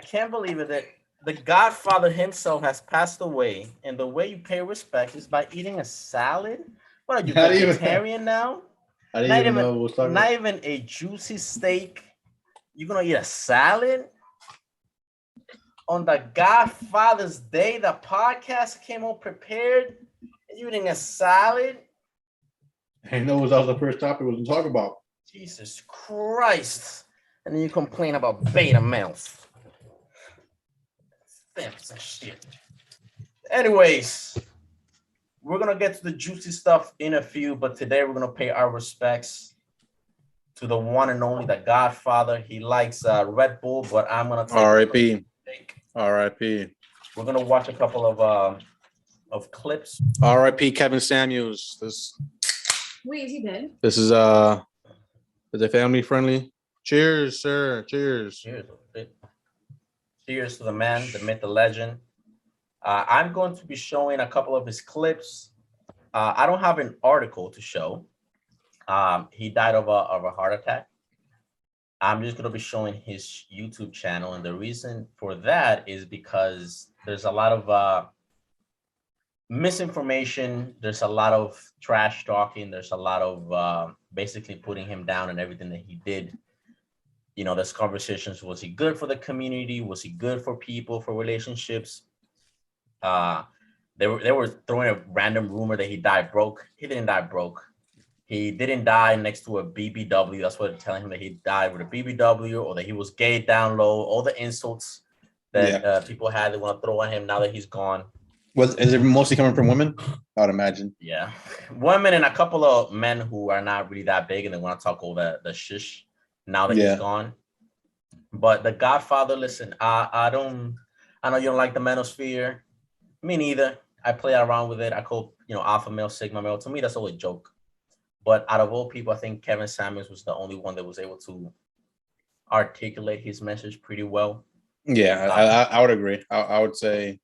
can't believe it that the Godfather himself has passed away, and the way you pay respect is by eating a salad. What are you, Not even. vegetarian now? I didn't Not even know even, what was talking not about. even a juicy steak. You're gonna eat a salad on the Godfather's Day. The podcast came all prepared, and you eating a salad. I know that was the first topic we was to talk about. Jesus Christ! And then you complain about beta males. Thefts and shit. Anyways, we're gonna get to the juicy stuff in a few, but today we're gonna pay our respects to the one and only, the Godfather. He likes Red Bull, but I'm gonna take R.I.P. R.I.P. We're gonna watch a couple of clips. R.I.P. Kevin Samuels. Wait, is he dead? This is it family friendly? Cheers, sir. Cheers. Cheers to the man, the myth, the legend. I'm going to be showing a couple of his clips. I don't have an article to show. He died of a heart attack. I'm just going to be showing his YouTube channel. And the reason for that is because there's a lot of misinformation. There's a lot of trash talking. There's a lot of basically putting him down and everything that he did. You know, there's conversations. Was he good for the community? Was he good for people, for relationships? They were throwing a random rumor that he died broke. He didn't die broke. He didn't die next to a BBW. That's what they're telling him, that he died with a BBW, or that he was gay down low. All the insults that people had, they want to throw at him now that he's gone. Is it mostly coming from women? I would imagine. Yeah, women and a couple of men who are not really that big, and they want to talk all the shish now that he's gone. But the Godfather, listen, I know you don't like the manosphere. Me neither. I play around with it. I call, alpha male, sigma male. To me, that's all a joke. But out of all people, I think Kevin Samuels was the only one that was able to articulate his message pretty well. Yeah, I would agree. I would say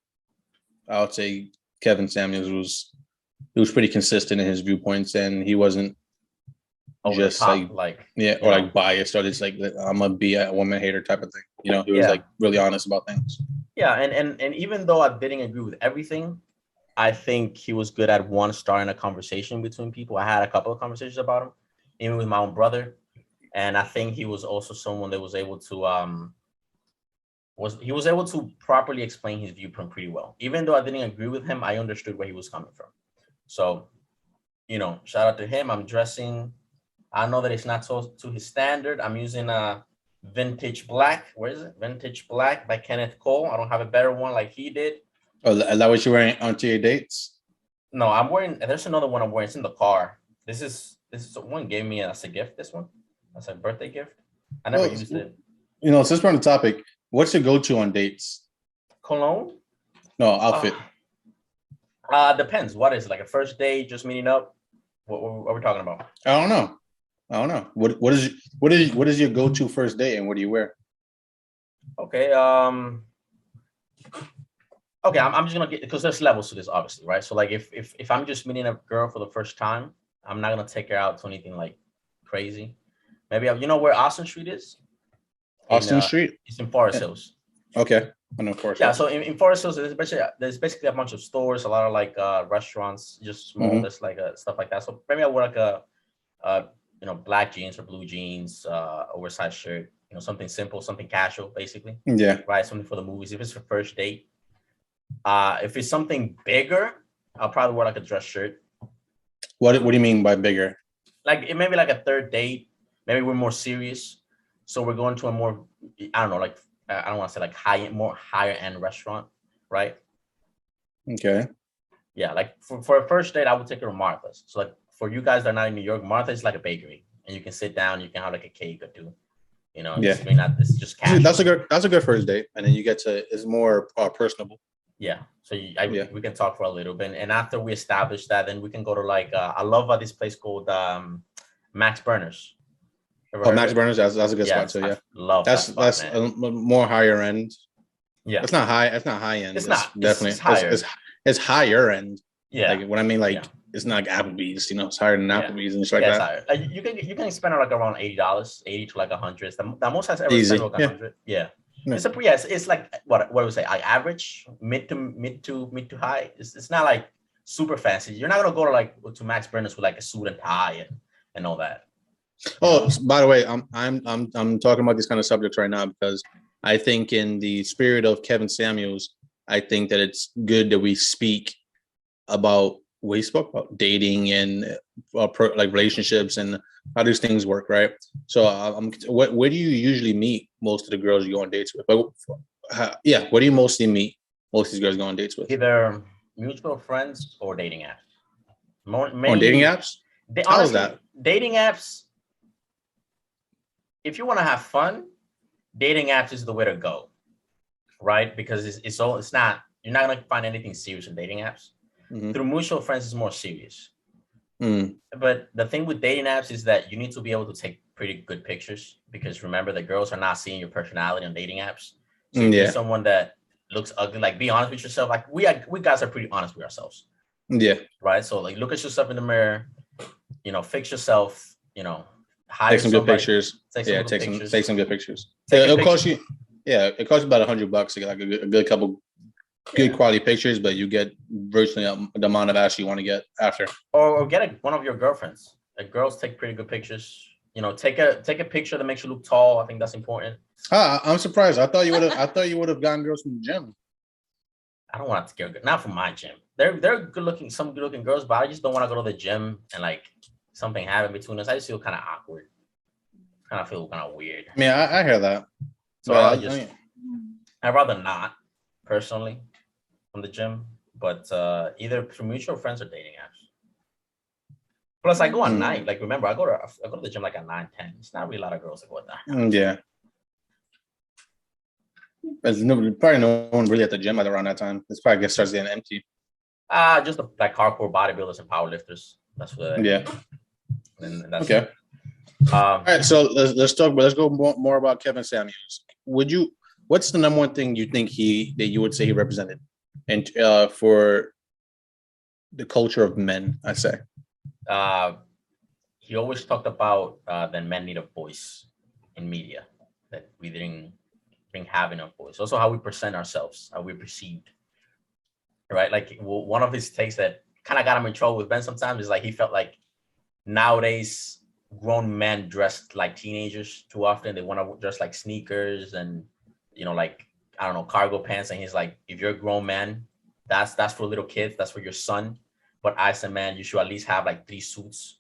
Kevin Samuels was pretty consistent in his viewpoints, and he wasn't just like biased, or just like I'm gonna be a woman hater type of thing. He was like really honest about things. Yeah, and even though I didn't agree with everything, I think he was good at starting a conversation between people. I had a couple of conversations about him, even with my own brother, and I think he was also someone that was able to properly explain his viewpoint pretty well. Even though I didn't agree with him, I understood where he was coming from. So, shout out to him. I'm dressing. I know that it's not so to his standard. I'm using a vintage black. Where is it? Vintage black by Kenneth Cole. I don't have a better one like he did. Oh, is that what you're wearing onto your dates? No, I'm wearing. There's another one I'm wearing. It's in the car. This is one gave me as a gift. This one, as a birthday gift. I never used it. Since we're on the topic, what's your go-to on dates? Cologne? No, outfit. Depends. What is it, like a first date, just meeting up? What are we talking about? I don't know. What is your go-to first date, and what do you wear? Okay. Okay, I'm just gonna get, because there's levels to this, obviously, right? So like if I'm just meeting a girl for the first time, I'm not gonna take her out to anything like crazy. Maybe where Austin Street is? Austin Street? It's in Forest Hills. Okay. I know Forest Hills. Yeah, so in Forest Hills, there's basically a bunch of stores, a lot of like restaurants, just small, there's like stuff like that. So maybe I wear like a black jeans or blue jeans, oversized shirt, something simple, something casual, basically. Yeah. Right, something for the movies. If it's for first date. If it's something bigger, I'll probably wear like a dress shirt. What do you mean by bigger? Like it may be like a third date. Maybe we're more serious, so we're going to a more, I don't know, like I don't want to say like higher end restaurant, right? Okay. Yeah, like for a first date, I would take her to Martha's. So like for you guys that are not in New York, Martha's is like a bakery, and you can sit down, you can have like a cake or two. It's just casual. That's a good first date, and then you get to, it's more personable. Yeah, so we can talk for a little bit, and after we establish that, then we can go to like I love this place called Max Burners. Max Burners, that's a good spot too. Yeah, love that's a more higher end. Yeah, it's not high end. It's not definitely it's higher. It's higher end. Yeah, like what I mean, like it's not like Applebee's. It's higher than Applebee's and shit like that. It's higher. You can spend like around $80, $80 to like $100. The most I've ever spent like $100. Yeah. It's like what would we say? Like average, mid to high. It's not like super fancy. You're not gonna go to Max Brenner's with like a suit and tie and all that. Oh, by the way, I'm talking about these kind of subjects right now because I think in the spirit of Kevin Samuels, I think that it's good that we speak about what he spoke about, dating and like relationships and how these things work, right? So, where do you usually meet most of the girls you go on dates with? Where do you mostly meet most of these girls go on dates with? Either mutual friends or dating apps. On dating apps? How is that? Dating apps. If you want to have fun, dating apps is the way to go, right? Because it's not, you're not gonna find anything serious in dating apps. Through mutual friends is more serious. But the thing with dating apps is that you need to be able to take pretty good pictures, because remember, the girls are not seeing your personality on dating apps. So if you're someone that looks ugly, like, be honest with yourself. Like, we guys are pretty honest with ourselves. Yeah. Right. So like, look at yourself in the mirror, fix yourself, take some good pictures. Take some good pictures. It costs you about $100 to get like a good couple good quality pictures, but you get virtually the amount of ass you want to get after. Or get one of your girlfriends. Like, girls take pretty good pictures. Take a picture that makes you look tall. I think that's important. I'm surprised. I thought you would have gotten girls from the gym. I don't want to get not from my gym. They're good looking, some good looking girls, but I just don't want to go to the gym and like something happen between us. I just feel kind of awkward. Kind of feel kind of weird. Yeah, I hear that. So I'd rather not, personally, from the gym, but either through mutual friends or dating apps. Plus, I go at night. Like, remember, I go to the gym like at 9, 10. It's not really a lot of girls that go at that. Yeah. There's probably no one really at the gym around that time. It's probably starts getting empty. Just like hardcore bodybuilders and powerlifters. That's what. Yeah. And that's okay. All right, so let's go more about Kevin Samuels. What's the number one thing you think that you would say he represented, and for the culture of men, I say? He always talked about that men need a voice in media, that we didn't have enough voice. Also, how we present ourselves, how we're perceived. Right? Like, one of his takes that kind of got him in trouble with Ben sometimes is like, he felt like nowadays grown men dressed like teenagers too often. They want to dress like sneakers and like, I don't know, cargo pants. And he's like, if you're a grown man, that's for little kids, that's for your son. But as a man, you should at least have like 3 suits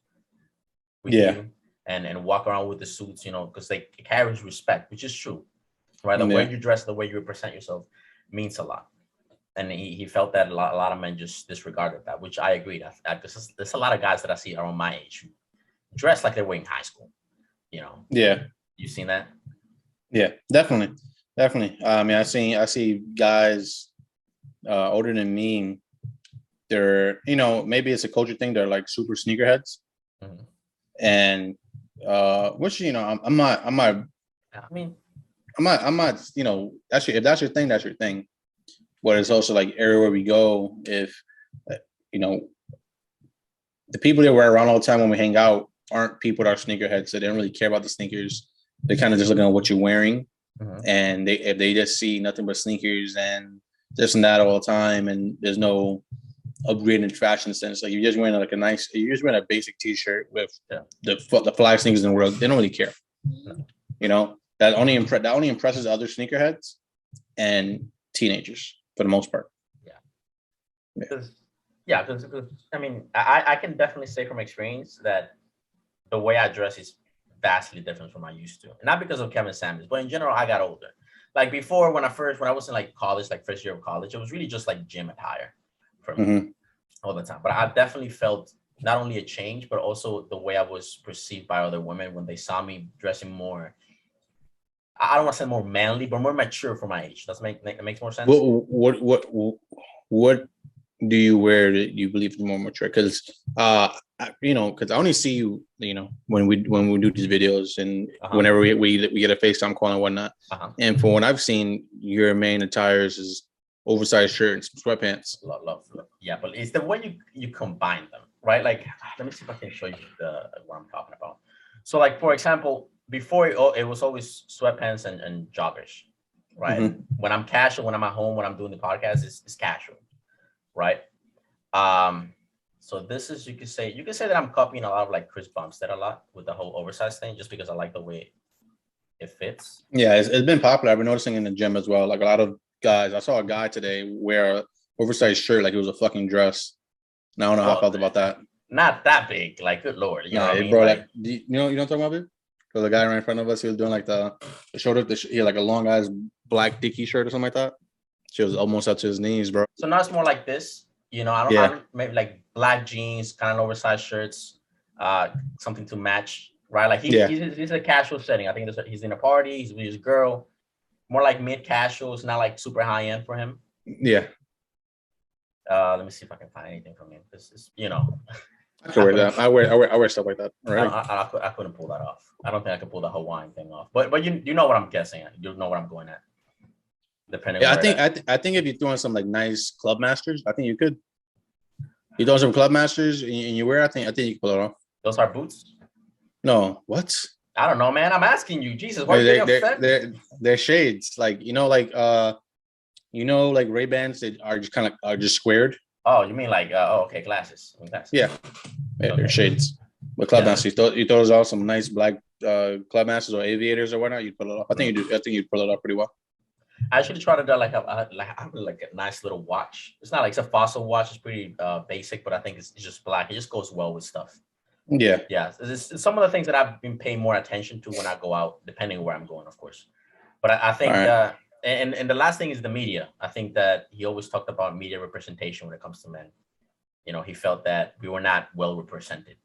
with you and walk around with the suits, because it carries respect, which is true. Right? The way you dress, the way you present yourself means a lot. And he felt that a lot of men just disregarded that, which I agree. Because there's a lot of guys that I see around my age who dress like they were in high school. Yeah. You seen that? Yeah, definitely. I mean, I see guys older than me. They're, maybe it's a culture thing. They're like super sneakerheads, and which I'm not. If that's your thing, that's your thing. But it's also like everywhere we go, if the people that we're around all the time when we hang out aren't people that are sneakerheads, so they don't really care about the sneakers. They kind of just looking at what you're wearing, and if they just see nothing but sneakers and this and that all the time, and there's no upgrade in fashion sense. Like, you're just wearing you're just wearing a basic t-shirt with the fly sneakers in the world. They don't really care. That only impresses other sneakerheads and teenagers for the most part. Because I mean, I can definitely say from experience that the way I dress is vastly different from I used to. Not because of Kevin Samuels, but in general, I got older. Like, before, when I was in like college, like first year of college, it was really just like gym attire for me all the time. But I definitely felt not only a change, but also the way I was perceived by other women when they saw me dressing more, I don't want to say more manly, but more mature for my age. That makes more sense. What do you wear that you believe is more mature? Because because I only see you, when we do these videos and whenever we get a FaceTime call and whatnot. And for what I've seen, your main attires is oversized shirt and some sweatpants. Love. Yeah, but it's the way you combine them, right? Like, let me see if I can show you what I'm talking about. So, like, for example, before it was always sweatpants and joggers, right? Mm-hmm. When I'm casual, when I'm at home, when I'm doing the podcast, it's casual, right? So this is, you could say that I'm copying a lot of like Chris Bumstead a lot with the whole oversized thing, just because I like the way it fits. Yeah, it's been popular. I've been noticing in the gym as well. Like a lot of guys, I saw a guy today wear an oversized shirt like it was a fucking dress. And I don't know how I felt about that. Not that big, like good lord. You know what I mean? Bro, like you know what I'm talking about, dude? So the guy right in front of us, he was doing like the shoulder, he had like a long ass black dicky shirt or something like that. She was almost up to his knees, bro. So now it's more like this. You know, I don't maybe like black jeans, kind of oversized shirts, something to match, right? Like he's a casual setting. I think he's in a party, he's with his girl, more like mid casual. It's not like super high end for him. Yeah. Let me see if I can find anything from him. This is, you know. I can wear that. I wear stuff like that. Right? I couldn't pull that off. I don't think I could pull the Hawaiian thing off. But you know what I'm guessing. You know what I'm going at. Depending. Yeah, I think if you're throwing some like nice club masters, I think you could. You throwing some club masters and you wear, I think you can pull it off. Those are boots? No, what? I don't know, man. I'm asking you. Jesus, why are you getting upset? They're shades. Like like Ray-Bans that are just kind of are just squared. Oh, you mean like okay, glasses. Yeah, okay. They're shades. But club masters, you throw those off some nice black club masters or aviators or whatnot, you pull it off. I think you'd pull it off pretty well. I actually try to do like a nice little watch. It's not like it's a Fossil watch. It's pretty basic, but I think it's just black. It just goes well with stuff. Yeah. It's some of the things that I've been paying more attention to when I go out, depending on where I'm going, of course. But I think, right. And the last thing is the media. I think that he always talked about media representation when it comes to men. You know, he felt that we were not well represented,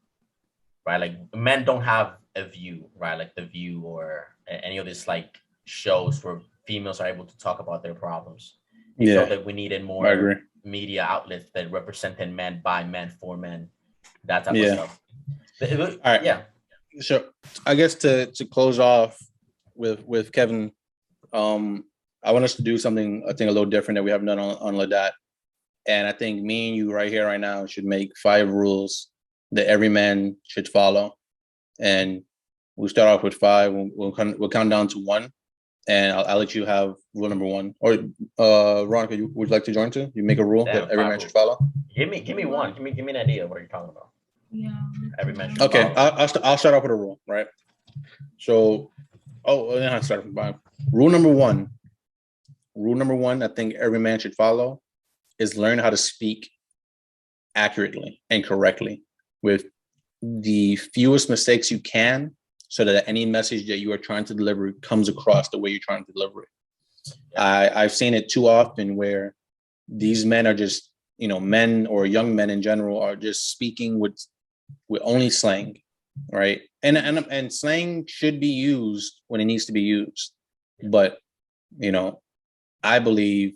right? Like men don't have a view, right? Like The View or any of these like shows where females are able to talk about their problems. He felt that we needed more media outlets that represented men, by men, for men, that type of stuff. All right. Yeah. So I guess to close off with Kevin, I want us to do something I think a little different that we haven't done on Lidat. And I think me and you right here, right now, should make 5 rules that every man should follow. And we'll start off with 5. We'll count down to 1. And I'll let you have rule number 1. Or Veronica, would you like to join too? You make a rule that every man should follow. Give me one. Give me an idea of what you're talking about. Yeah. Every man should follow. I'll start off with a rule, right? So, then I'll start from 5. Rule number 1. Rule number 1, I think every man should follow, is learn how to speak accurately and correctly with the fewest mistakes you can, so that any message that you are trying to deliver comes across the way you're trying to deliver it. I've seen it too often where these men are just, men or young men in general are just speaking with only slang, right? And slang should be used when it needs to be used. But, I believe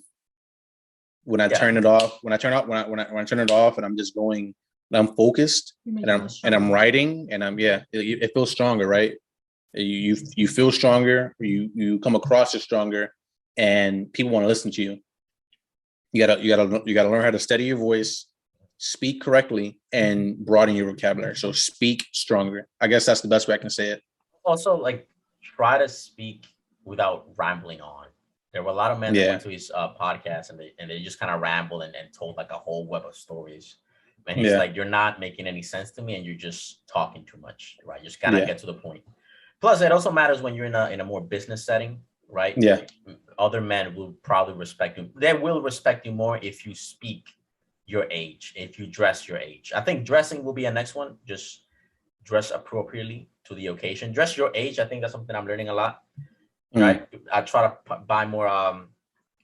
when I turn it off, when I turn it off and I'm just going, I'm focused and I'm writing and it feels stronger, right? You feel stronger, you come across as stronger, and people want to listen to you. You gotta learn how to steady your voice, speak correctly, and broaden your vocabulary. So speak stronger. I guess that's the best way I can say it. Also, like, try to speak without rambling on. There were a lot of men that went to his podcast and they just kind of rambled and told like a whole web of stories. And he's like, you're not making any sense to me and you're just talking too much, right? You just gotta get to the point. Plus, it also matters when you're in a more business setting, right? Yeah. Other men will probably respect you. They will respect you more if you speak your age, if you dress your age. I think dressing will be a next one. Just dress appropriately to the occasion. Dress your age. I think that's something I'm learning a lot. Right? I try to buy more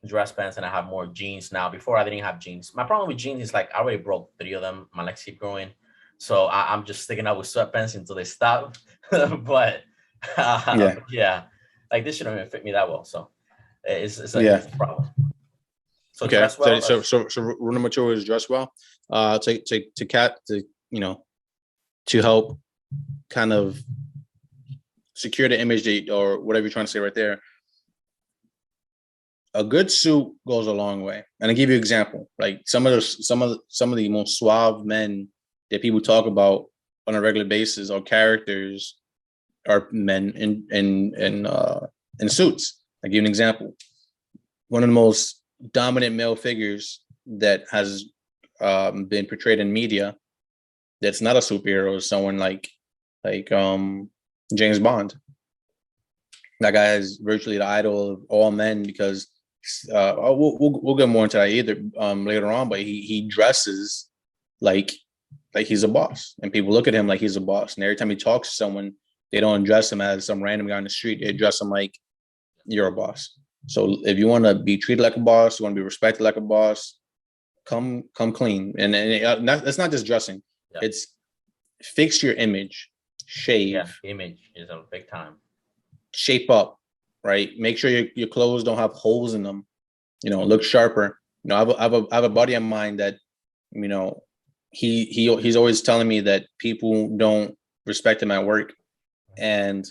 dress pants and I have more jeans now. Before I didn't have jeans. My problem with jeans is like I already broke 3 of them. My legs keep growing. So I'm just sticking out with sweatpants until they stop. But like this shouldn't even fit me that well. So it's a problem. So dress well. So rule number 2 is dress well. To help kind of secure the image or whatever you're trying to say right there. A good suit goes a long way. And I'll give you an example. Like some of the most suave men that people talk about on a regular basis or characters are men in suits. I'll give you an example. one of the most dominant male figures that has been portrayed in media that's not a superhero is someone like James Bond. That guy is virtually the idol of all men because we'll get more into that later on, but he dresses like he's a boss, and people look at him like he's a boss. And every time he talks to someone, they don't address him as some random guy on the street. They address him like you're a boss. So if you want to be treated like a boss, you want to be respected like a boss, come clean. And that's not just dressing. Yeah. It's fix your image, shave. Yeah, image is a big time. Shape up, right? Make sure your clothes don't have holes in them. Look sharper. I have a buddy of mine that, he's always telling me that people don't respect him at work, and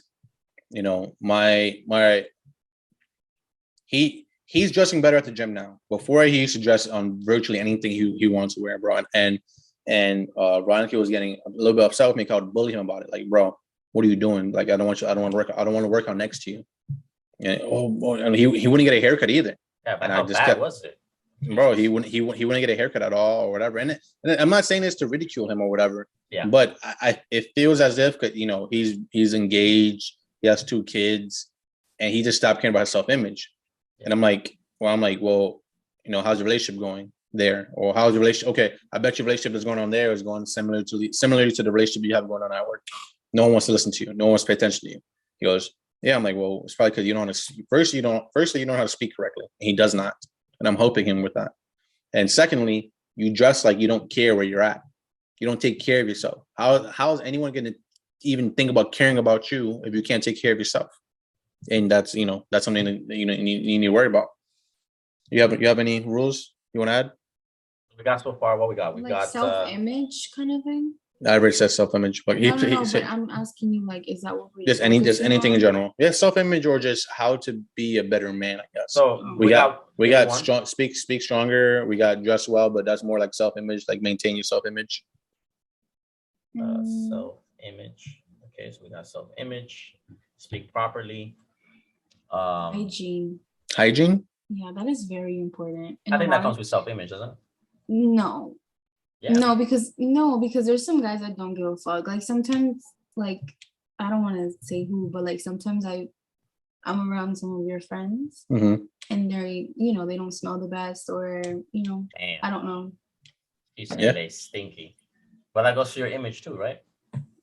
he's dressing better at the gym now. Before he used to dress on virtually anything he wants to wear, bro. And Ryan was getting a little bit upset with me. I would bully him about it, like, bro, what are you doing? Like, I don't want to work out next to you. And he wouldn't get a haircut either. Yeah, but how bad was it? Bro, he wouldn't get a haircut at all or whatever. And I'm not saying this to ridicule him or whatever. Yeah. But it feels as if he's engaged, he has 2 kids, and he just stopped caring about his self-image. Yeah. And I'm like, well, how's your relationship going there? Or how's your relationship? Okay, I bet your relationship is going on there is going similarly to the relationship you have going on at work. No one wants to listen to you. No one wants to pay attention to you. He goes, yeah. I'm like, well, it's probably because you don't know firstly, you don't know how to speak correctly. And he does not. And I'm helping him with that. And secondly, you dress like you don't care where you're at. You don't take care of yourself. How is anyone going to even think about caring about you if you can't take care of yourself? And that's something that you need to worry about. You have any rules you want to add? We got so far. What we got? We got self-image kind of thing. I already said self-image, but but I'm asking you, like, is that what we just anything in general? Yeah, self-image or just how to be a better man, I guess. So we got strong, speak stronger. We got dress well, but that's more like self-image, like maintain your self-image. Self-image. Okay, so we got self-image. Speak properly. Hygiene. Yeah, that is very important. I think that comes with self-image, doesn't it? No. Yeah. No, because there's some guys that don't give a fuck. Like sometimes, like, I don't want to say who, but like sometimes I'm around some of your friends, mm-hmm. and they're they don't smell the best, or Damn. I don't know. You say they stinky, but that goes to your image too, right?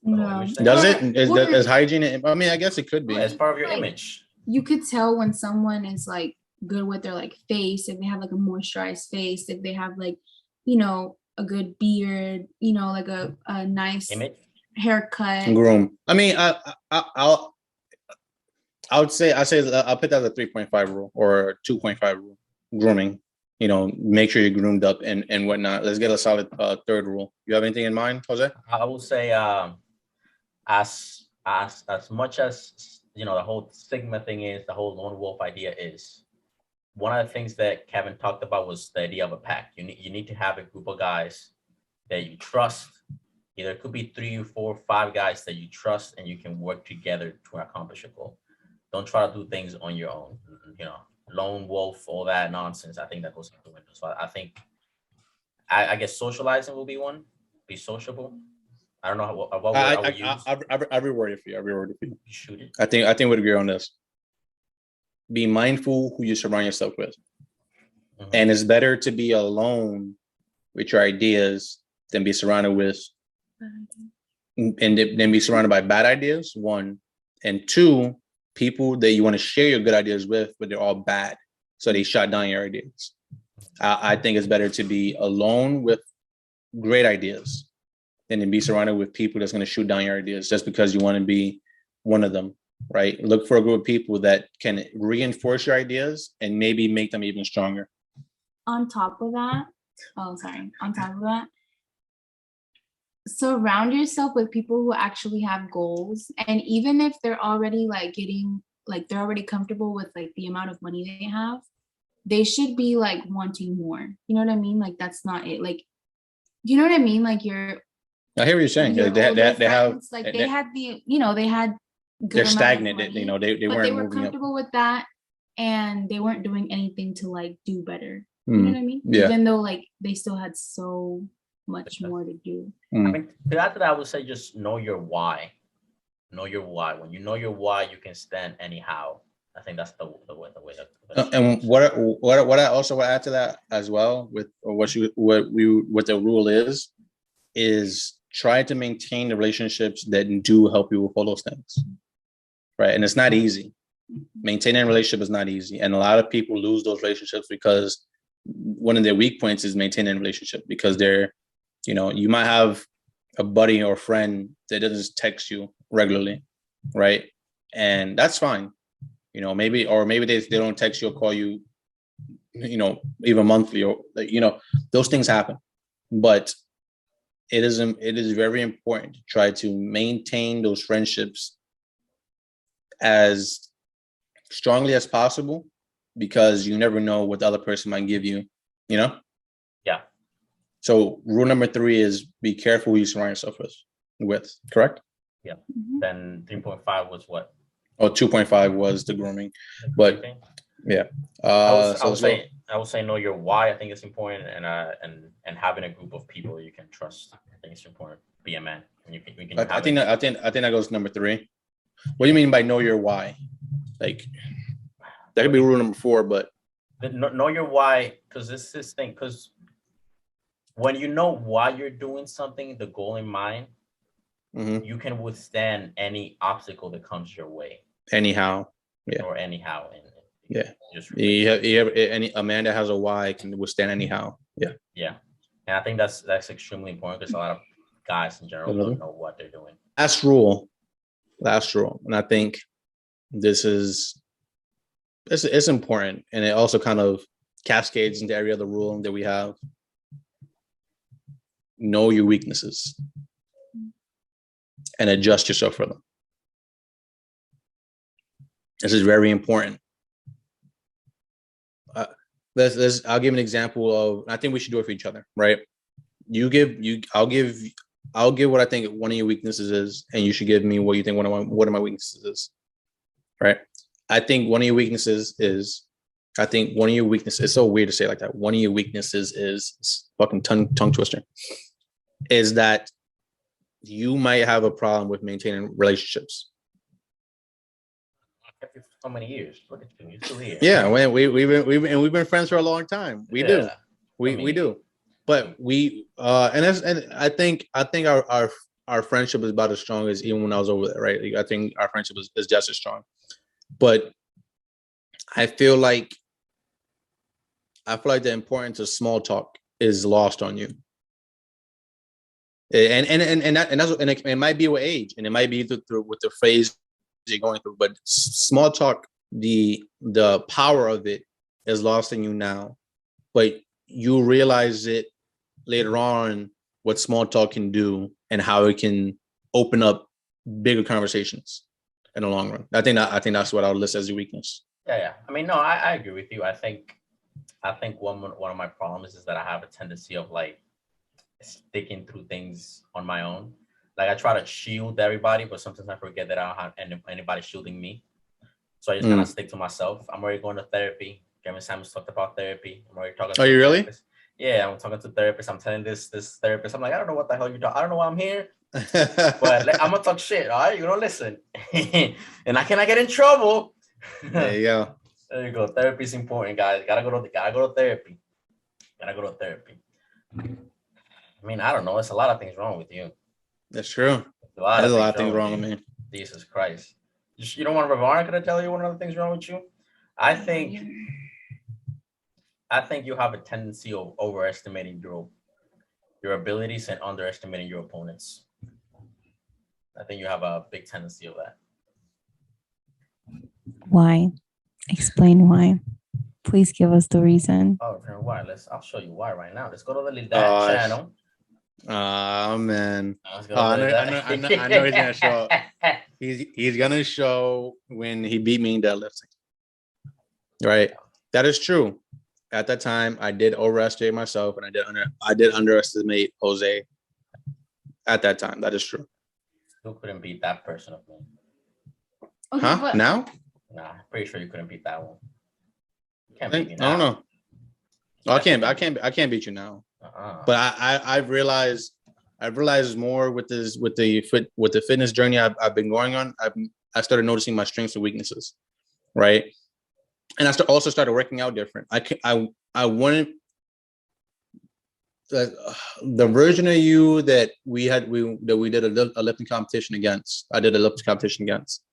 No. Does it? Is hygiene? I mean, I guess it could be. It's part of your image. You could tell when someone is like good with their like face, if they have like a moisturized face, if they have like a good beard, like a nice image, haircut, groom. I mean, I would say I'll put that as a 3.5 rule or a 2.5 rule. Grooming, make sure you're groomed up and whatnot. Let's get a solid third rule. You have anything in mind, Jose? I will say, as much as the whole stigma thing is, the whole lone wolf idea is. One of the things that Kevin talked about was the idea of a pack. You need to have a group of guys that you trust. Either it could be 3, 4, 5 guys that you trust, and you can work together to accomplish a goal. Don't try to do things on your own. Lone wolf, all that nonsense. I think that goes out the window. So I think, I guess socializing will be one. Be sociable. I don't know what word I would use. Every word for you. Every word for you. You shoot it. I think we'd agree on this. Be mindful who you surround yourself with. Mm-hmm. And it's better to be alone with your ideas than be surrounded with and then be surrounded by bad ideas, 1. And 2, people that you want to share your good ideas with, but they're all bad. So they shut down your ideas. I think it's better to be alone with great ideas than to be surrounded with people that's going to shoot down your ideas just because you want to be one of them. Right? Look for a group of people that can reinforce your ideas and maybe make them even stronger. On top of that, surround yourself with people who actually have goals. And even if they're already they're already comfortable with like the amount of money they have, they should be like wanting more. You know what I mean? Like that's not it. Like, you know what I mean? Like I hear what you're saying. They had they're stagnant. They weren't comfortable with that. and they weren't doing anything to like do better. You know what I mean? Yeah. Even though like they still had so much more to do. I mean, after that, I would say just know your why. Know your why. When you know your why, you can stand anyhow. I think that's the way. And what I also would add to that as well with what the rule is try to maintain the relationships that do help you with all those things, right? And it's not easy. Maintaining a relationship is not easy, and a lot of people lose those relationships because one of their weak points is maintaining a relationship, because they're, you might have a buddy or friend that doesn't text you regularly, right? And that's fine. Maybe they don't text you or call you, even monthly, or those things happen. But it is very important to try to maintain those friendships as strongly as possible, because you never know what the other person might give you, Yeah. So rule number 3 is be careful who you surround yourself with, correct? Yeah. Then 3.5 was what? Oh, 2.5 was the grooming, but yeah. I would say know your why. I think it's important, and having a group of people you can trust. I think it's important. Be a man. I think that goes number 3. What do you mean by know your why? Like that could be rule number 4, but know your why, because this is thing. Because when you know why you're doing something, the goal in mind, you can withstand any obstacle that comes your way. Anyhow, yeah. Or anyhow, a man that has a why can withstand anyhow. Yeah. Yeah, and I think that's extremely important, because a lot of guys in general don't know what they're doing. Last rule, and I think it's important, and it also kind of cascades into every other rule that we have. Know your weaknesses and adjust yourself for them. This is very important. I'll give an example of, I think we should do it for each other, right? I'll give what I think one of your weaknesses is, and you should give me what you think one of my weaknesses is, right? I think one of your weaknesses is, it's so weird to say it like that. One of your weaknesses is fucking tongue twister, is that you might have a problem with maintaining relationships. For so many years. Look at you. You're still here. Yeah, we've been friends for a long time. We do. But I think our friendship is about as strong as even when I was over there, right? I think our friendship is just as strong. But I feel like the importance of small talk is lost on you. And it might be with age, and it might be through with the phase you're going through, but small talk, the power of it is lost in you now, but you realize it later on, what small talk can do and how it can open up bigger conversations in the long run. I think that's what I would list as a weakness. Yeah. I mean, no, I agree with you. I think one of my problems is that I have a tendency of like sticking through things on my own. Like I try to shield everybody, but sometimes I forget that I don't have anybody shielding me. So I just kind of stick to myself. I'm already going to therapy. Kevin Samuels talked about therapy. I'm already talking. Are you really? Therapist. Yeah, I'm talking to therapists. I'm telling this therapist. I'm like, I don't know what the hell you're talking. I don't know why I'm here, but I'm gonna talk shit. All right, you don't listen, and I cannot get in trouble. There you go. There you go. Therapy is important, guys. Gotta go to therapy. Gotta go to therapy. I mean, I don't know. It's a lot of things wrong with you. That's true. There's a lot of things wrong with me. Jesus Christ. You don't want Ravana to tell you one of the things wrong with you? I think you have a tendency of overestimating your abilities and underestimating your opponents. I think you have a big tendency of that. Why? Explain why. Please give us the reason. Oh, why? I'll show you why right now. Let's go to the Lidat channel. Oh man! I know he's gonna show. He's gonna show when he beat me in deadlifting. Right, that is true. At that time, I did overestimate myself, and I did underestimate Jose. At that time, that is true. Still couldn't beat that person of me. Okay, huh? Now? Nah, pretty sure you couldn't beat that one. Can't beat me I now. don't know. I can't beat you now. But I've realized more with the fitness journey I've been going on. I started noticing my strengths and weaknesses, right? And I also started working out different. I wanted the version of you that we did a lifting competition against. I did a lifting competition against.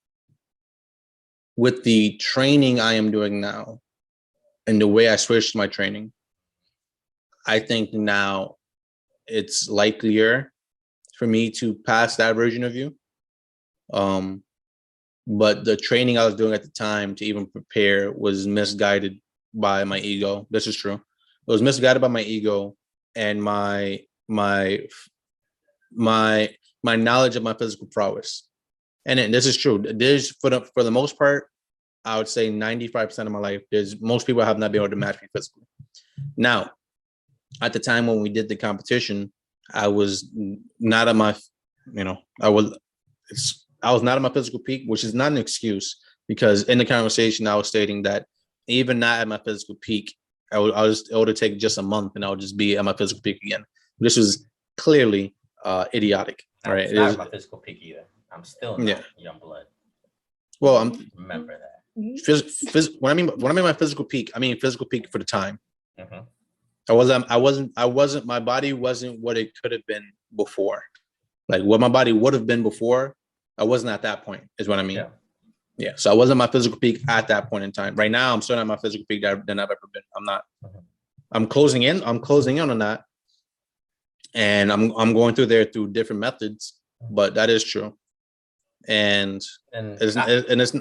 With the training I am doing now, and the way I switched my training, I think now it's likelier for me to pass that version of you. But the training I was doing at the time to even prepare was misguided by my ego. This is true. It was misguided by my ego and my knowledge of my physical prowess. And this is true. There's for the most part, I would say 95% of my life, most people have not been able to match me physically. Now, at the time when we did the competition, I was not at my, I was not at my physical peak, which is not an excuse, because in the conversation I was stating that even not at my physical peak, it would take just a month and I would just be at my physical peak again. This was clearly idiotic. Right? It's not at my physical peak either. I'm still not young blood. Well, remember that. When I mean my physical peak, I mean physical peak for the time. Mm-hmm. I wasn't. My body wasn't what it could have been before. Like what my body would have been before, I wasn't at that point. Is what I mean. Yeah. So I wasn't my physical peak at that point in time. Right now, I'm still at my physical peak than I've ever been. I'm not. Mm-hmm. I'm closing in on that, and I'm going through different methods. But that is true, and it's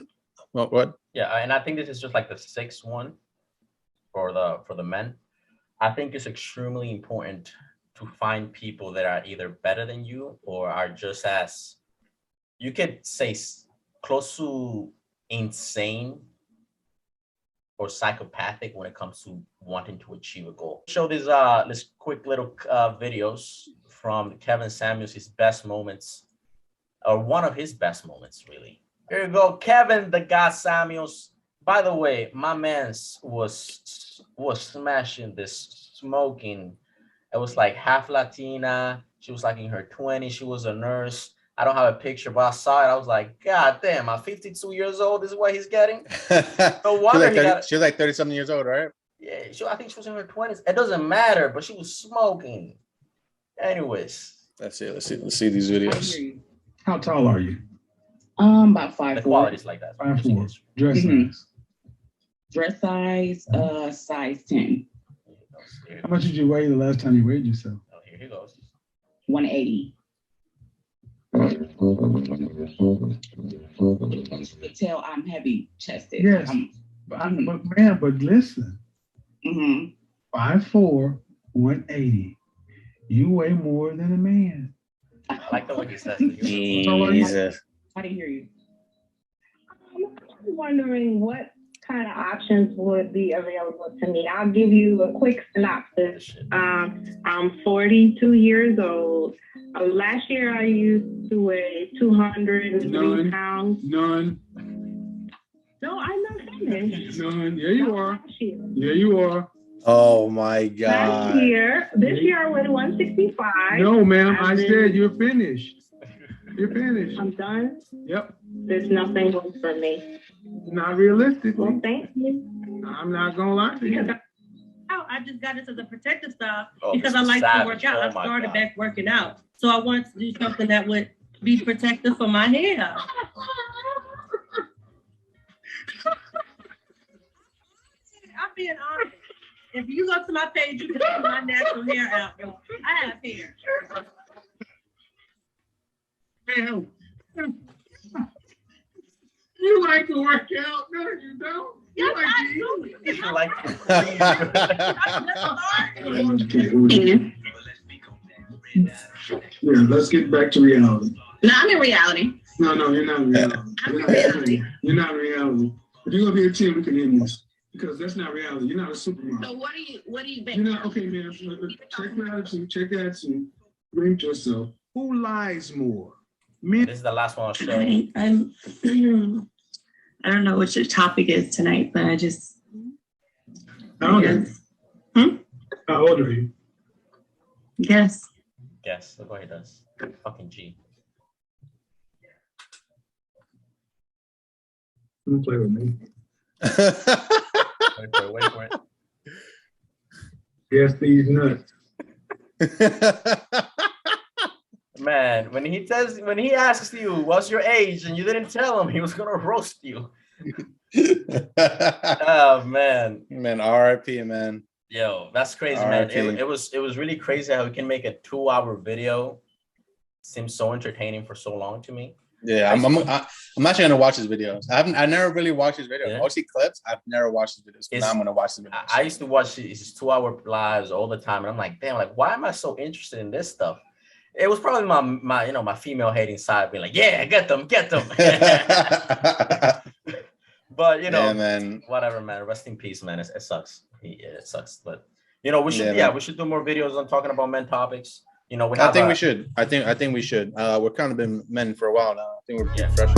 what? Yeah, and I think this is just like the sixth one for the men. I think it's extremely important to find people that are either better than you or are just as, you could say, close to insane or psychopathic when it comes to wanting to achieve a goal. Show this quick little videos from Kevin Samuels, his best moments, or one of his best moments, really. Here you go, Kevin the God Samuels. By the way, my man was smashing this, smoking. It was like half Latina. She was like in her 20s. She was a nurse. I don't have a picture, but I saw it. I was like, God damn, I'm 52 years old. This is what he's getting. No wonder she was like 30-something years old, right? Yeah, I think she was in her 20s. It doesn't matter, but she was smoking. Anyways. Let's see these videos. How tall are you? About 5'4". The quality's like that. 5'4". Dress size. Dress size, size 10. How much did you weigh the last time you weighed yourself? Oh, here he goes. 180. Tell I'm heavy chested. Yes, but listen. 5'4", 180. You weigh more than a man. I like the way he says it. Jesus. I didn't hear you. I'm wondering what kind of options would be available to me. I'll give you a quick synopsis. I'm 42 years old. Last year I used to weigh 203 pounds. None. No, I'm not finished. None. Yeah, you are. Yeah, you are. Oh my God. This year I weighed 165. No, ma'am. I said you're finished. You're finished. I'm done? Yep. There's nothing room for me. Not realistically. Well, thank you. I'm not gonna lie to you. I just got into the protective stuff because I like to work out. I started back working out. So I wanted to do something that would be protective for my hair. I'm being honest. If you go to my page, you can see my natural hair out. I have hair. You like to work out? No, you don't. You like Yeah, let's get back to reality. No, I'm in reality. No, you're not in reality. You're not in reality. If you're gonna be a team, we can end this. Because that's not reality. You're not a supermodel. So what do you You're not, okay, man. Check the attitude. Rate yourself. Who lies more? Men. This is the last one I'll show. I don't know what your topic is tonight, but I just Yes. How old are you? Guess. Look what he does. Fucking G. Don't play with me. Wait for it. Yes, these nuts. Man, when he asks you what's your age and you didn't tell him, he was gonna roast you. Oh man. Man, RIP, man. Yo, that's crazy, man. It was really crazy how we can make a 2-hour video seem so entertaining for so long to me. Yeah, I'm actually gonna watch his videos. I never really watched his videos. Yeah. Mostly clips. I've never watched his videos. But now I'm gonna watch the videos. I used to watch his 2-hour lives all the time, and I'm like, damn, like why am I so interested in this stuff? It was probably my female hating side being like, yeah, get them. But yeah, man. Whatever, man. Rest in peace, man. It sucks. It sucks. But we should we should do more videos on talking about men topics. I think we should. I think we should. We're kind of been men for a while now. I think we're fresh.